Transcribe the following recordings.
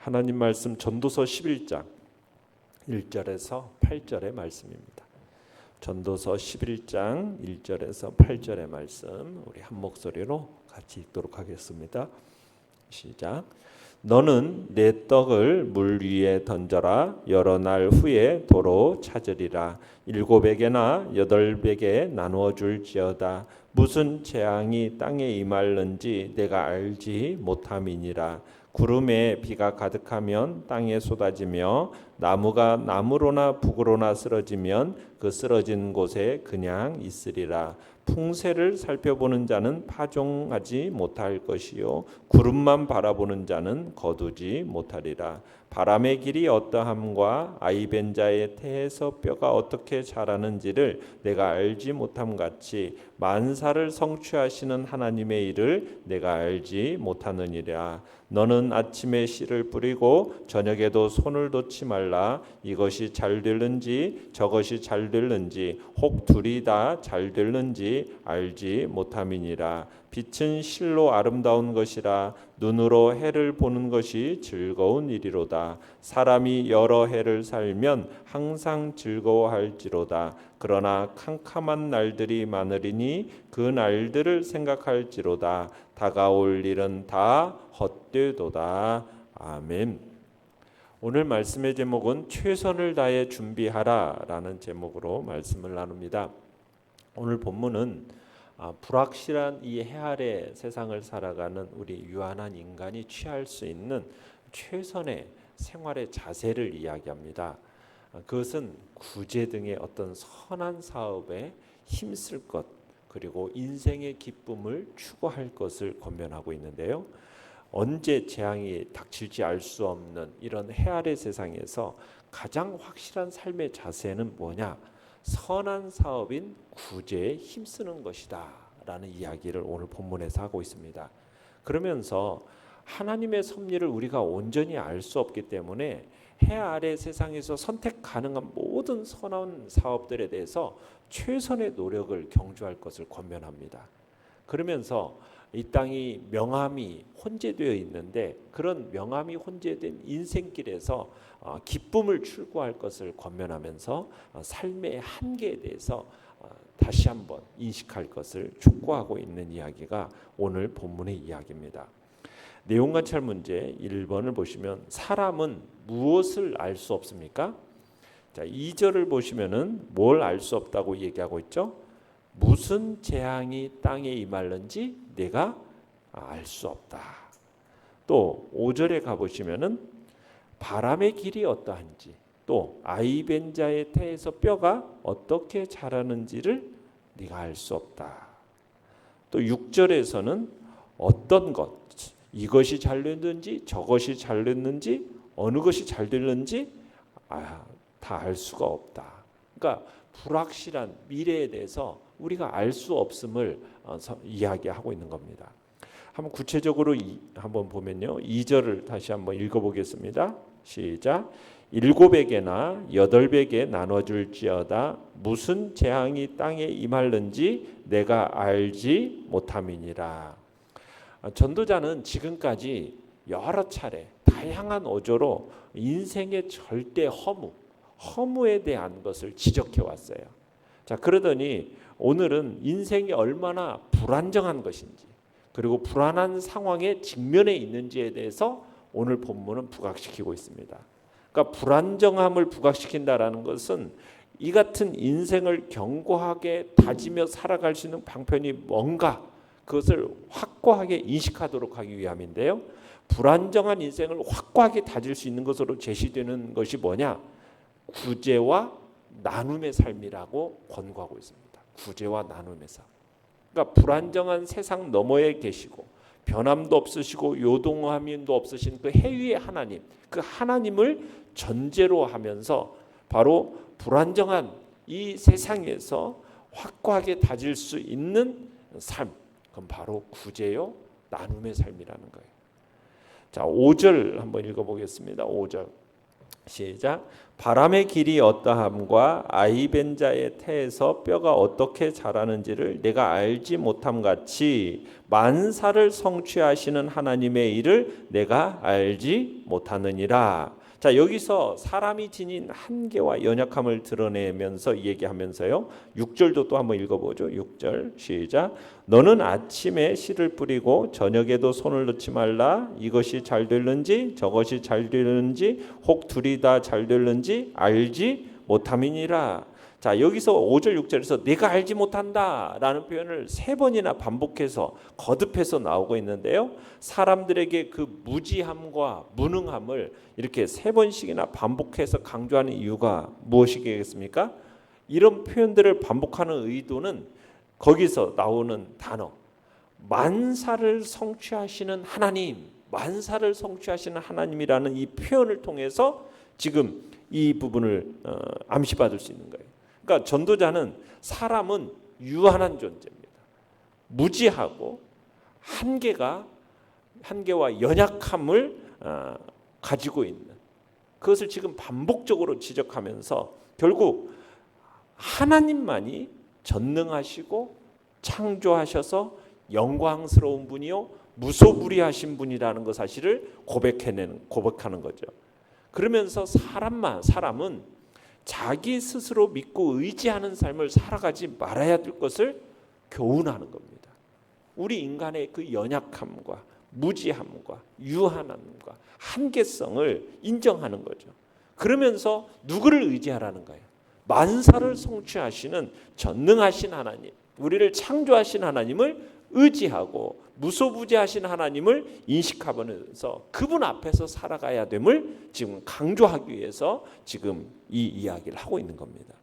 하나님 말씀 전도서 11장 1절에서 8절의 말씀입니다. 전도서 11장 1절에서 8절의 말씀 우리 한 목소리로 같이 읽도록 하겠습니다. 시작. 너는 내 떡을 물 위에 던져라. 여러 날 후에 도로 찾으리라. 7에게나 8에게 나누어 줄지어다. 무슨 재앙이 땅에 임할는지 내가 알지 못함이니라. 구름에 비가 가득하면 땅에 쏟아지며 나무가 나무로나 북으로나 쓰러지면 그 쓰러진 곳에 그냥 있으리라. 풍세를 살펴보는 자는 파종하지 못할 것이요 구름만 바라보는 자는 거두지 못하리라. 바람의 길이 어떠함과 아이벤 자의 태에서 뼈가 어떻게 자라는지를 내가 알지 못함 같이 만사를 성취하시는 하나님의 일을 내가 알지 못하느니라. 너는 아침에 씨를 뿌리고 저녁에도 손을 놓지 말라. 이것이 잘 될는지 저것이 잘 될는지 혹 둘이 다 잘 될는지 알지 못함이니라. 빛은 실로 아름다운 것이라. 눈으로 해를 보는 것이 즐거운 일이로다. 사람이 여러 해를 살면 항상 즐거워할지로다. 그러나 캄캄한 날들이 많으리니 그 날들을 생각할지로다. 다가올 일은 다 헛되도다. 아멘. 오늘 말씀의 제목은 최선을 다해 준비하라라는 제목으로 말씀을 나눕니다. 오늘 본문은 불확실한 이 해아래 세상을 살아가는 우리 유한한 인간이 취할 수 있는 최선의 생활의 자세를 이야기합니다. 그것은 구제 등의 어떤 선한 사업에 힘쓸 것, 그리고 인생의 기쁨을 추구할 것을 권면하고 있는데요. 언제 재앙이 닥칠지 알 수 없는 이런 해아래 세상에서 가장 확실한 삶의 자세는 뭐냐? 선한 사업인 구제에 힘쓰는 것이다 라는 이야기를 오늘 본문에서 하고 있습니다. 그러면서 하나님의 섭리를 우리가 온전히 알 수 없기 때문에 해 아래 세상에서 선택 가능한 모든 선한 사업들에 대해서 최선의 노력을 경주할 것을 권면합니다. 그러면서 이 땅이 명암이 혼재되어 있는데 그런 명암이 혼재된 인생길에서 기쁨을 추구할 것을 권면하면서 삶의 한계에 대해서 다시 한번 인식할 것을 촉구하고 있는 이야기가 오늘 본문의 이야기입니다. 내용 관찰 문제 1번을 보시면 사람은 무엇을 알 수 없습니까? 자, 2절을 보시면은 뭘 알 수 없다고 얘기하고 있죠? 무슨 재앙이 땅에 임할는지 내가 알 수 없다. 또 5절에 가보시면은 바람의 길이 어떠한지, 또 아이벤 자의 태에서 뼈가 어떻게 자라는지를 네가 알 수 없다. 또 6절에서는 어떤 것, 이것이 잘 됐는지 저것이 잘 됐는지 어느 것이 잘 됐는지 다 알 수가 없다. 그러니까 불확실한 미래에 대해서 우리가 알 수 없음을 이야기하고 있는 겁니다. 한번 구체적으로 한번 보면요. 2절을 다시 한번 읽어보겠습니다. 시작. 7에게나 8에게 나눠줄지어다. 무슨 재앙이 땅에 임할는지 내가 알지 못함이니라. 전도자는 지금까지 여러 차례 다양한 어조로 인생의 절대 허무에 대한 것을 지적해 왔어요. 자, 그러더니 오늘은 인생이 얼마나 불안정한 것인지, 그리고 불안한 상황에 직면해 있는지에 대해서 오늘 본문은 부각시키고 있습니다. 그러니까 불안정함을 부각시킨다라는 것은 이 같은 인생을 견고하게 다지며 살아갈 수 있는 방편이 뭔가 그것을 확고하게 인식하도록 하기 위함인데요. 불안정한 인생을 확고하게 다질 수 있는 것으로 제시되는 것이 뭐냐? 구제와 나눔의 삶이라고 권고하고 있습니다. 구제와 나눔의 삶. 그러니까 불안정한 세상 너머에 계시고 변함도 없으시고 요동함도 없으신 그 해위의 하나님, 그 하나님을 전제로 하면서 바로 불안정한 이 세상에서 확고하게 다질 수 있는 삶, 그건 바로 구제요 나눔의 삶이라는 거예요. 자, 5절 한번 읽어보겠습니다. 5절 시작. 바람의 길이 어떠함과 아이벤자의 태에서 뼈가 어떻게 자라는지를 내가 알지 못함 같이 만사를 성취하시는 하나님의 일을 내가 알지 못하느니라. 자, 여기서 사람이 지닌 한계와 연약함을 드러내면서 얘기하면서요. 6절도 또 한번 읽어보죠. 6절 시작. 너는 아침에 씨를 뿌리고 저녁에도 손을 넣지 말라. 이것이 잘 될는지 저것이 잘 될는지 혹 둘이 다 잘 될는지 알지 못함이니라. 자, 여기서 5절 6절에서 내가 알지 못한다라는 표현을 3번이나 반복해서 거듭해서 나오고 있는데요. 사람들에게 그 무지함과 무능함을 이렇게 3번씩이나 반복해서 강조하는 이유가 무엇이겠습니까? 이런 표현들을 반복하는 의도는 거기서 나오는 단어 만사를 성취하시는 하나님, 만사를 성취하시는 하나님이라는 이 표현을 통해서 지금 이 부분을 암시받을 수 있는 거예요. 그러니까 전도자는 사람은 유한한 존재입니다. 무지하고 한계와 연약함을 가지고 있는 그것을 지금 반복적으로 지적하면서 결국 하나님만이 전능하시고 창조하셔서 영광스러운 분이요 무소불위하신 분이라는 것 사실을 고백하는 거죠. 그러면서 사람은 자기 스스로 믿고 의지하는 삶을 살아가지 말아야 될 것을 교훈하는 겁니다. 우리 인간의 그 연약함과 무지함과 유한함과 한계성을 인정하는 거죠. 그러면서 누구를 의지하라는 거예요? 만사를 성취하시는 전능하신 하나님, 우리를 창조하신 하나님을 의지하고 무소부지하신 하나님을 인식하면서 그분 앞에서 살아가야 됨을 지금 강조하기 위해서 지금 이 이야기를 하고 있는 겁니다.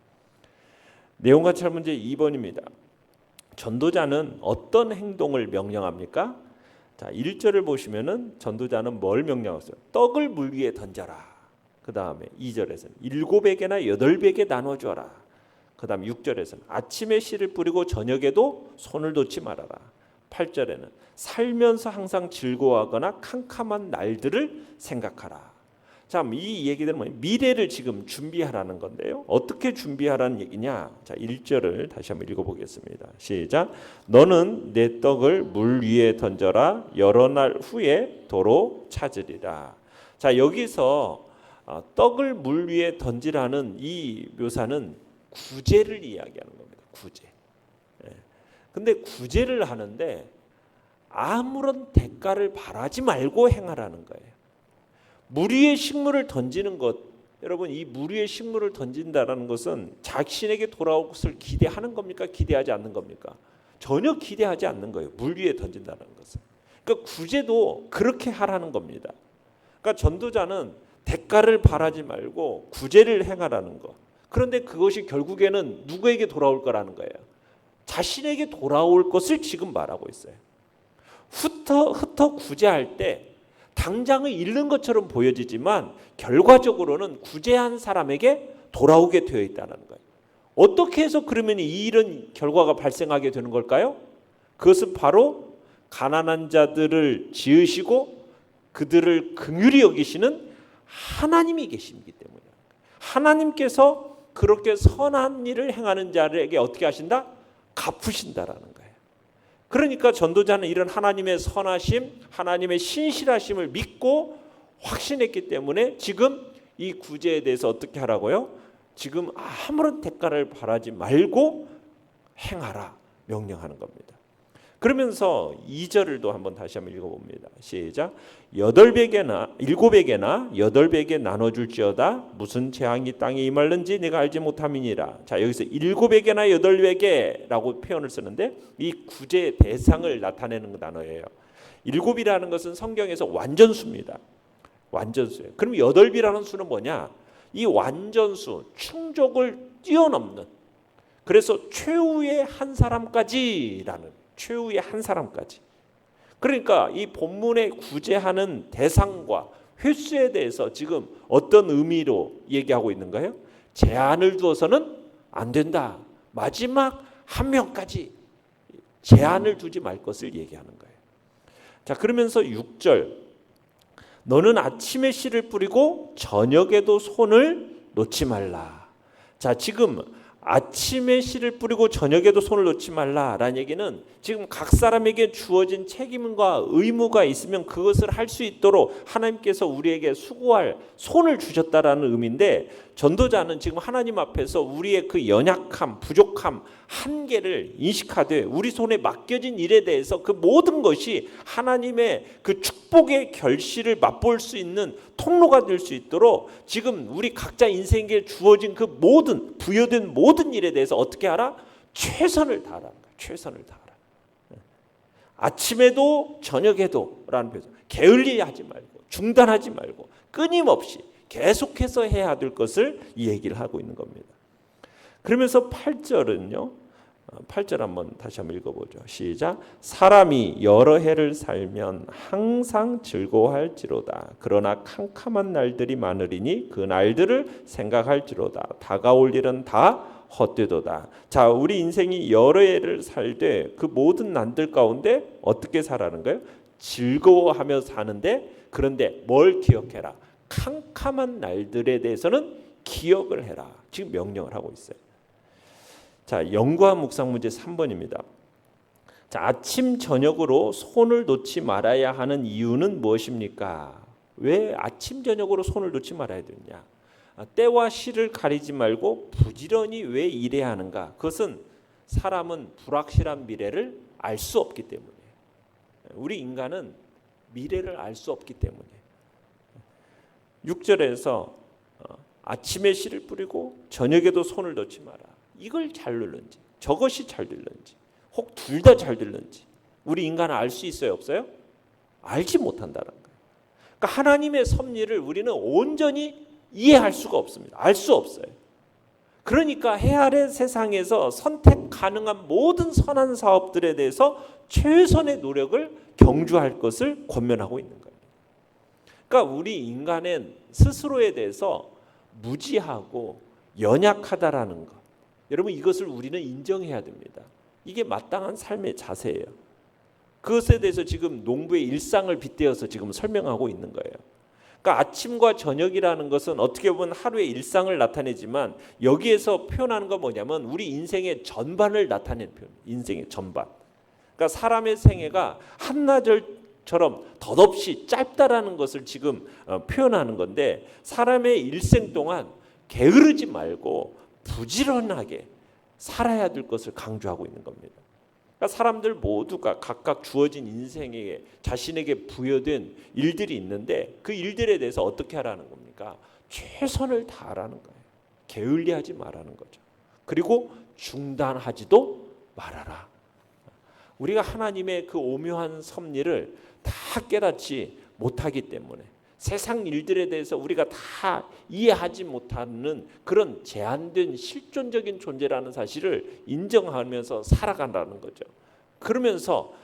내용과찰 문제 2번입니다. 전도자는 어떤 행동을 명령합니까? 자, 1절을 보시면은 전도자는 뭘 명령했어요? 떡을 물 위에 던져라. 그 다음에 2절에서는 7에게나 8에게 나눠줘라. 그 다음 6절에서는 아침에 씨를 뿌리고 저녁에도 손을 놓지 말아라. 8절에는 살면서 항상 즐거워하거나 캄캄한 날들을 생각하라. 자, 이 얘기들은 뭐예요? 미래를 지금 준비하라는 건데요. 어떻게 준비하라는 얘기냐? 자, 1절을 다시 한번 읽어보겠습니다. 시작. 너는 내 떡을 물 위에 던져라. 여러 날 후에 도로 찾으리라. 자, 여기서 떡을 물 위에 던지라는 이 묘사는 구제를 이야기하는 겁니다. 구제. 근데 구제를 하는데 아무런 대가를 바라지 말고 행하라는 거예요. 물 위에 식물을 던지는 것, 여러분 이 물 위에 식물을 던진다라는 것은 자신에게 돌아올 것을 기대하는 겁니까? 기대하지 않는 겁니까? 전혀 기대하지 않는 거예요. 물 위에 던진다는 것은. 그러니까 구제도 그렇게 하라는 겁니다. 그러니까 전도자는 대가를 바라지 말고 구제를 행하라는 것. 그런데 그것이 결국에는 누구에게 돌아올 거라는 거예요. 자신에게 돌아올 것을 지금 말하고 있어요. 흩어 구제할 때 당장은 잃는 것처럼 보여지지만 결과적으로는 구제한 사람에게 돌아오게 되어 있다는 거예요. 어떻게 해서 그러면 이런 결과가 발생하게 되는 걸까요? 그것은 바로 가난한 자들을 지으시고 그들을 긍휼히 여기시는 하나님이 계시기 때문이에요. 하나님께서 그렇게 선한 일을 행하는 자에게 어떻게 하신다? 갚으신다라는 거예요. 그러니까 전도자는 이런 하나님의 선하심, 하나님의 신실하심을 믿고 확신했기 때문에 지금 이 구제에 대해서 어떻게 하라고요? 지금 아무런 대가를 바라지 말고 행하라 명령하는 겁니다. 그러면서 2절을 또 한번 다시 한번 읽어봅니다. 시작. 7에게나 8에게 나눠줄지어다 무슨 재앙이 땅에 임할는지 내가 알지 못함이니라. 자, 여기서 7에게나 8에게라고 표현을 쓰는데 이 구제의 대상을 나타내는 단어예요. 7이라는 것은 성경에서 완전수입니다. 완전수예요. 그럼 8이라는 수는 뭐냐? 이 완전수, 충족을 뛰어넘는, 그래서 최후의 한 사람까지라는, 최후의 한 사람까지. 그러니까 이 본문에 구제하는 대상과 횟수에 대해서 지금 어떤 의미로 얘기하고 있는가요? 제한을 두어서는 안 된다. 마지막 한 명까지 제한을 두지 말 것을 얘기하는 거예요. 자, 그러면서 6절, 너는 아침에 씨를 뿌리고 저녁에도 손을 놓지 말라. 자, 지금 아침에 씨를 뿌리고 저녁에도 손을 놓지 말라라는 얘기는 지금 각 사람에게 주어진 책임과 의무가 있으면 그것을 할 수 있도록 하나님께서 우리에게 수고할 손을 주셨다라는 의미인데, 전도자는 지금 하나님 앞에서 우리의 그 연약함, 부족함, 한계를 인식하되 우리 손에 맡겨진 일에 대해서 그 모든 것이 하나님의 그 축복의 결실을 맛볼 수 있는 통로가 될 수 있도록 지금 우리 각자 인생에 주어진 그 모든 부여된 모든 일에 대해서 어떻게 하라? 최선을 다하라. 최선을 다하라. 아침에도 저녁에도 라는 표현. 게을리하지 말고 중단하지 말고 끊임없이 계속해서 해야 될 것을 이 얘기를 하고 있는 겁니다. 그러면서 8절은요. 8절 다시 한번 읽어보죠. 시작. 사람이 여러 해를 살면 항상 즐거워할지로다. 그러나 캄캄한 날들이 많으리니 그 날들을 생각할지로다. 다가올 일은 다 헛되도다. 자, 우리 인생이 여러 해를 살되 그 모든 난들 가운데 어떻게 살아는 거예요? 즐거워하며 사는데, 그런데 뭘 기억해라? 캄캄한 날들에 대해서는 기억을 해라. 지금 명령을 하고 있어요. 자, 연구와 묵상 문제 3번입니다. 자, 아침 저녁으로 손을 놓지 말아야 하는 이유는 무엇입니까? 왜 아침 저녁으로 손을 놓지 말아야 되느냐? 때와 시를 가리지 말고 부지런히 왜 일해야 하는가? 그것은 사람은 불확실한 미래를 알 수 없기 때문이에요. 우리 인간은 미래를 알 수 없기 때문이에요. 6절에서 아침에 씨를 뿌리고 저녁에도 손을 놓지 마라. 이걸 잘 들는지 저것이 잘 들는지 혹 둘 다 잘 들는지 우리 인간은 알 수 있어요, 없어요? 알지 못한다는 거예요. 그러니까 하나님의 섭리를 우리는 온전히 이해할 수가 없습니다. 알 수 없어요. 그러니까 해 아래 세상에서 선택 가능한 모든 선한 사업들에 대해서 최선의 노력을 경주할 것을 권면하고 있는 거예요. 그러니까 우리 인간은 스스로에 대해서 무지하고 연약하다라는 것, 여러분 이것을 우리는 인정해야 됩니다. 이게 마땅한 삶의 자세예요. 그것에 대해서 지금 농부의 일상을 빗대어서 지금 설명하고 있는 거예요. 그러니까 아침과 저녁이라는 것은 어떻게 보면 하루의 일상을 나타내지만 여기에서 표현하는 건 뭐냐면 우리 인생의 전반을 나타내는 표현. 인생의 전반. 그러니까 사람의 생애가 한나절처럼 덧없이 짧다라는 것을 지금 표현하는 건데, 사람의 일생 동안 게으르지 말고 부지런하게 살아야 될 것을 강조하고 있는 겁니다. 그러니까 사람들 모두가 각각 주어진 인생에 자신에게 부여된 일들이 있는데 그 일들에 대해서 어떻게 하라는 겁니까? 최선을 다하라는 거예요. 게을리하지 말라는 거죠. 그리고 중단하지도 말아라. 우리가 하나님의 그 오묘한 섭리를 다 깨닫지 못하기 때문에 세상 일들에 대해서 우리가 다 이해하지 못하는 그런 제한된 실존적인 존재라는 사실을 인정하면서 살아간다는 거죠. 그러면서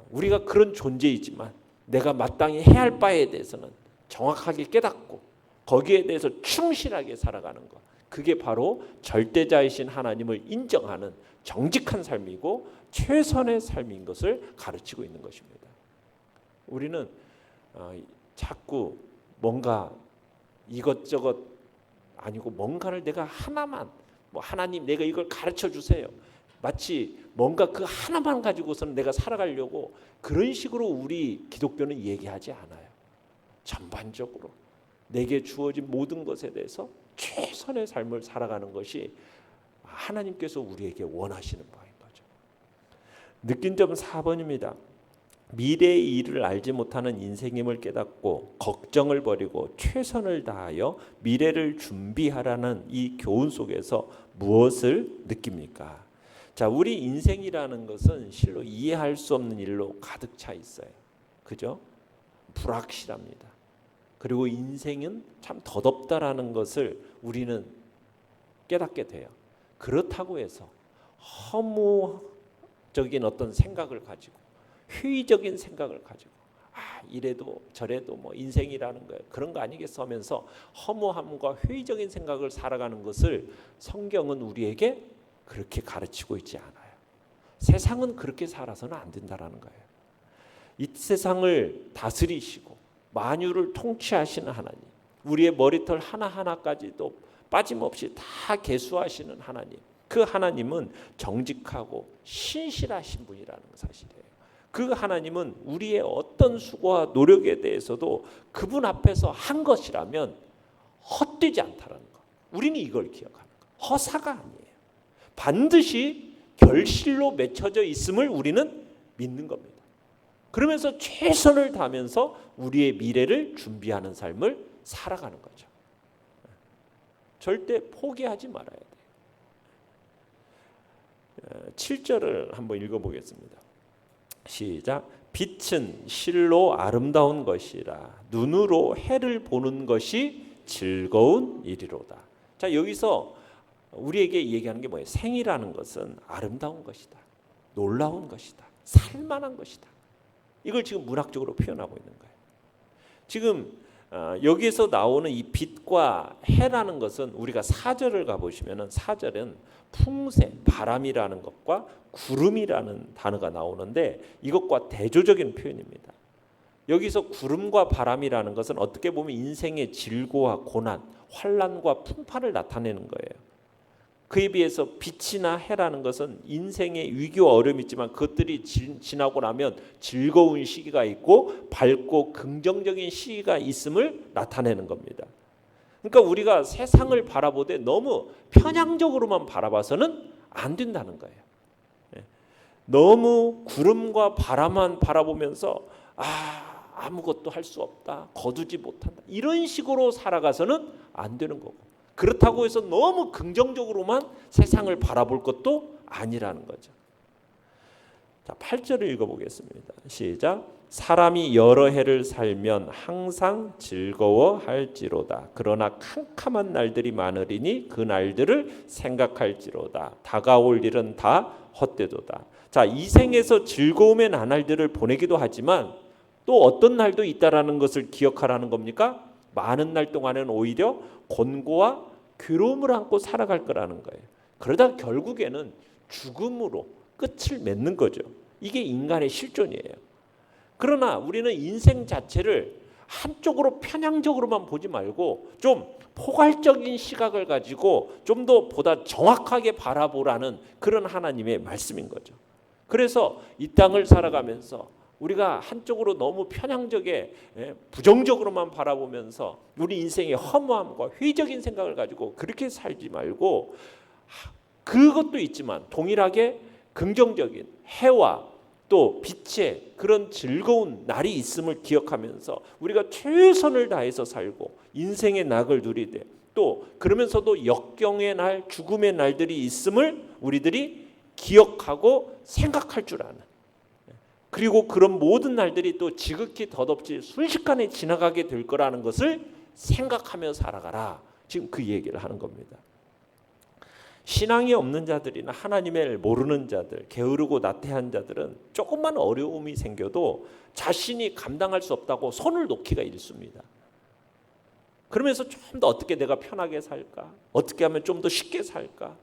우리가 그런 존재이지만 내가 마땅히 해야 할 바에 대해서는 정확하게 깨닫고 거기에 대해서 충실하게 살아가는 것, 그게 바로 절대자이신 하나님을 인정하는 정직한 삶이고 최선의 삶인 것을 가르치고 있는 것입니다. 우리는 자꾸 뭔가 이것저것 아니고 뭔가를 내가 하나만, 하나님 내가 이걸 가르쳐 주세요, 마치 뭔가 그 하나만 가지고서는 내가 살아가려고 그런 식으로 우리 기독교는 얘기하지 않아요. 전반적으로 내게 주어진 모든 것에 대해서 최선의 삶을 살아가는 것이 하나님께서 우리에게 원하시는 바인 거죠. 느낀 점 4번입니다. 미래의 일을 알지 못하는 인생임을 깨닫고 걱정을 버리고 최선을 다하여 미래를 준비하라는 이 교훈 속에서 무엇을 느낍니까? 자, 우리 인생이라는 것은 실로 이해할 수 없는 일로 가득 차 있어요. 그죠? 불확실합니다. 그리고 인생은 참 덧없다라는 것을 우리는 깨닫게 돼요. 그렇다고 해서 허무적인 어떤 생각을 가지고 회의적인 생각을 가지고 이래도 저래도 인생이라는 거예요, 그런 거 아니겠어 하면서 허무함과 회의적인 생각을 살아가는 것을 성경은 우리에게 그렇게 가르치고 있지 않아요. 세상은 그렇게 살아서는 안 된다라는 거예요. 이 세상을 다스리시고 만유를 통치하시는 하나님, 우리의 머리털 하나하나까지도 빠짐없이 다 계수하시는 하나님, 그 하나님은 정직하고 신실하신 분이라는 사실이에요. 그 하나님은 우리의 어떤 수고와 노력에 대해서도 그분 앞에서 한 것이라면 헛되지 않다는 것. 우리는 이걸 기억하는 것. 허사가 아니에요. 반드시 결실로 맺혀져 있음을 우리는 믿는 겁니다. 그러면서 최선을 다하면서 우리의 미래를 준비하는 삶을 살아가는 거죠. 절대 포기하지 말아야 돼요. 7절을 한번 읽어보겠습니다. 시작. 빛은 실로 아름다운 것이라 눈으로 해를 보는 것이 즐거운 일이로다. 자, 여기서 우리에게 얘기하는 게 뭐예요? 생이라는 것은 아름다운 것이다, 놀라운 것이다, 살만한 것이다. 이걸 지금 문학적으로 표현하고 있는 거예요. 지금 여기에서 나오는 이 빛과 해라는 것은 우리가 4절을 가보시면 4절은 풍세, 바람이라는 것과 구름이라는 단어가 나오는데 이것과 대조적인 표현입니다. 여기서 구름과 바람이라는 것은 어떻게 보면 인생의 질고와 고난, 환난과 풍파를 나타내는 거예요. 그에 비해서 빛이나 해라는 것은 인생의 위기와 어려움이 있지만 그것들이 지나고 나면 즐거운 시기가 있고 밝고 긍정적인 시기가 있음을 나타내는 겁니다. 그러니까 우리가 세상을 바라보되 너무 편향적으로만 바라봐서는 안 된다는 거예요. 너무 구름과 바람만 바라보면서 아무것도 할 수 없다, 거두지 못한다, 이런 식으로 살아가서는 안 되는 거고, 그렇다고 해서 너무 긍정적으로만 세상을 바라볼 것도 아니라는 거죠. 자, 8절을 읽어보겠습니다. 시작. 사람이 여러 해를 살면 항상 즐거워할지로다. 그러나 캄캄한 날들이 많으리니 그 날들을 생각할지로다. 다가올 일은 다 헛되도다. 자, 이 생에서 즐거움의 나날들을 보내기도 하지만 또 어떤 날도 있다라는 것을 기억하라는 겁니까? 많은 날 동안은 오히려 곤고와 괴로움을 안고 살아갈 거라는 거예요. 그러다 결국에는 죽음으로 끝을 맺는 거죠. 이게 인간의 실존이에요. 그러나 우리는 인생 자체를 한쪽으로 편향적으로만 보지 말고 좀 포괄적인 시각을 가지고 좀 더 보다 정확하게 바라보라는 그런 하나님의 말씀인 거죠. 그래서 이 땅을 살아가면서 우리가 한쪽으로 너무 편향적에 부정적으로만 바라보면서 우리 인생의 허무함과 회의적인 생각을 가지고 그렇게 살지 말고, 그것도 있지만 동일하게 긍정적인 해와 또 빛의 그런 즐거운 날이 있음을 기억하면서 우리가 최선을 다해서 살고 인생의 낙을 누리되, 또 그러면서도 역경의 날, 죽음의 날들이 있음을 우리들이 기억하고 생각할 줄 아는, 그리고 그런 모든 날들이 또 지극히 덧없이 순식간에 지나가게 될 거라는 것을 생각하며 살아가라. 지금 그 얘기를 하는 겁니다. 신앙이 없는 자들이나 하나님을 모르는 자들, 게으르고 나태한 자들은 조금만 어려움이 생겨도 자신이 감당할 수 없다고 손을 놓기가 일쑤입니다. 그러면서 좀 더 어떻게 내가 편하게 살까? 어떻게 하면 좀 더 쉽게 살까?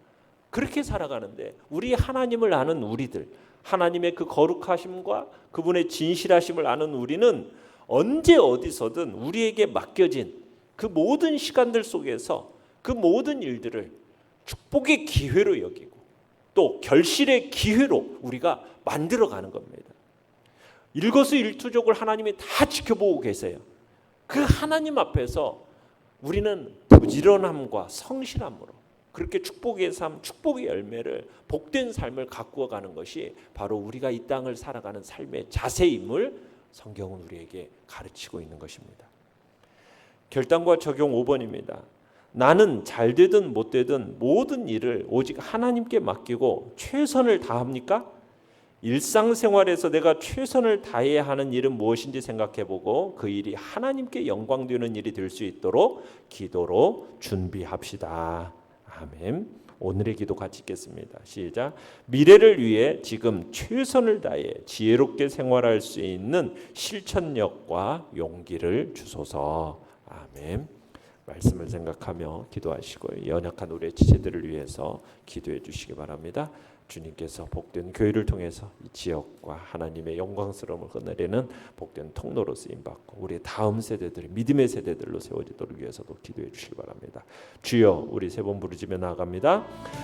그렇게 살아가는데, 우리 하나님을 아는 우리들, 하나님의 그 거룩하심과 그분의 진실하심을 아는 우리는 언제 어디서든 우리에게 맡겨진 그 모든 시간들 속에서 그 모든 일들을 축복의 기회로 여기고 또 결실의 기회로 우리가 만들어가는 겁니다. 일거수일투족을 하나님이 다 지켜보고 계세요. 그 하나님 앞에서 우리는 부지런함과 성실함으로 그렇게 축복의 삶, 축복의 열매를, 복된 삶을 가꾸어 가는 것이 바로 우리가 이 땅을 살아가는 삶의 자세임을 성경은 우리에게 가르치고 있는 것입니다. 결단과 적용 5번입니다. 나는 잘 되든 못 되든 모든 일을 오직 하나님께 맡기고 최선을 다합니까? 일상생활에서 내가 최선을 다해야 하는 일은 무엇인지 생각해보고 그 일이 하나님께 영광되는 일이 될 수 있도록 기도로 준비합시다. 아멘. 오늘의 기도 같이 읽겠습니다. 시작. 미래를 위해 지금 최선을 다해 지혜롭게 생활할 수 있는 실천력과 용기를 주소서. 아멘. 말씀을 생각하며 기도하시고 연약한 우리의 지체들을 위해서 기도해 주시기 바랍니다. 주님께서 복된 교회를 통해서 이 지역과 하나님의 영광스러움을 거느리는 복된 통로로 쓰임 받고 우리의 다음 세대들이 믿음의 세대들로 세워지도록 위해서도 기도해 주시기 바랍니다. 주여, 우리 세 번 부르짖며 나아갑니다.